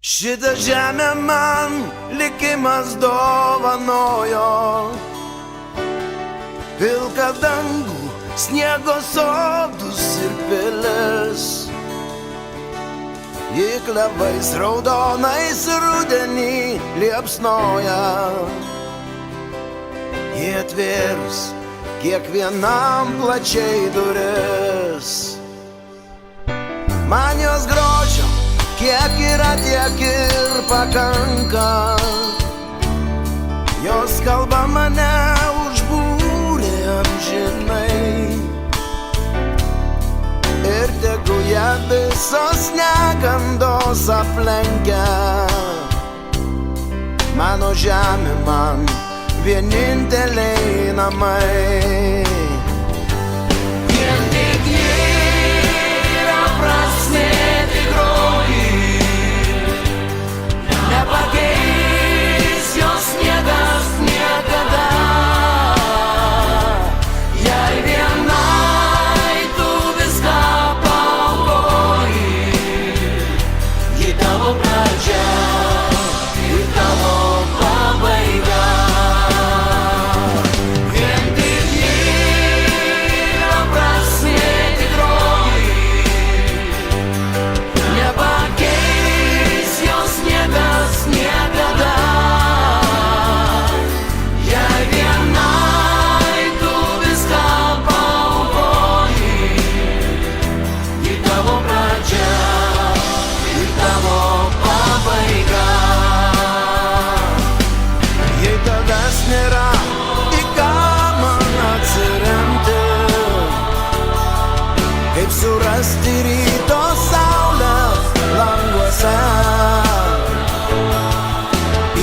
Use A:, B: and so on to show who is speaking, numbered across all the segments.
A: Šitą žemę man likimas dovanojo, pilką dangų, sniego sodus ir pilis. Ji klevais raudonais rudenį liepsnoja, ji atvėrus kiekvienam plačiai duris. Man jos grožio kiek yra, tiek ir pakanka. Jos kalba mane užbūrė amžinai, ir tegu ją visos negandos aplenkia. Mano žemė man vieninteliai namai. Vien tik yra prasmė tikroji, nepakeis jos niekas niekada. Jei vienai tu viską paaukoji, ji tavo pradžia ir tavo pabaiga. Vien tik yra prasmė tikroji, nepakeis jos niekas niekada. Jei vienai tu viską paaukoji, ji tavo pradžia ir tavo pabaiga. Jei tavęs nėra, į ką man atsiremti, kaip surasti ryto saulę languose,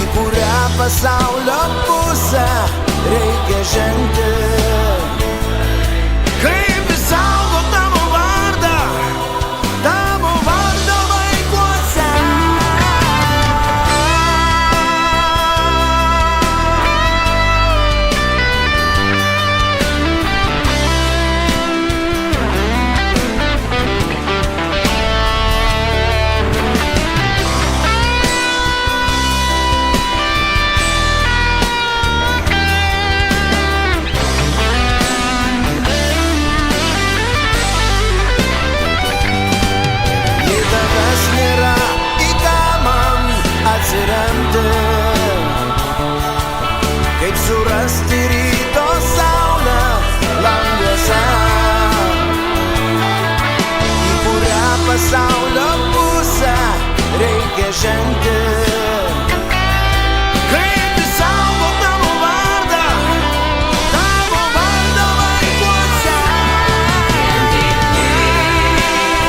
A: į kurią pasaulio pusę reikia žengti. Kaip išsaugot tavo vardą vaikuose. Jei tavęs nėra, į ką man atsiremti, kaip surasti ryto saulę languose, į kurią pasaulio pusę reikia žengti. Kaip išsaugot tavo vardą vaikuose.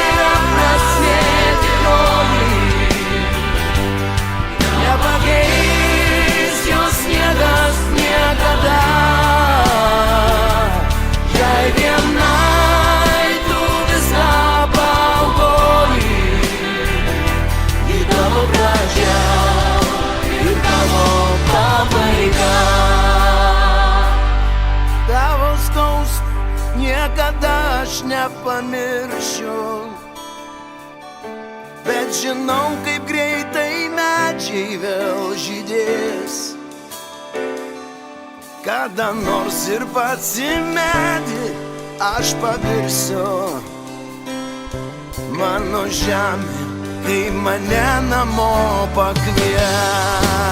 A: Yra prasmė tikroji, nepakeis jos niekas niekada. Jei vienai tu viską paaukoji, ji tavo pradžia ir tavo pabaiga. Tavo skausmą niekada aš nepamiršiu, bet žinau, kaip greitai medžiai vėl žydės. Kada nors ir pats į medį aš pavirsiu. Mano žemė, kai mane namo pakvies.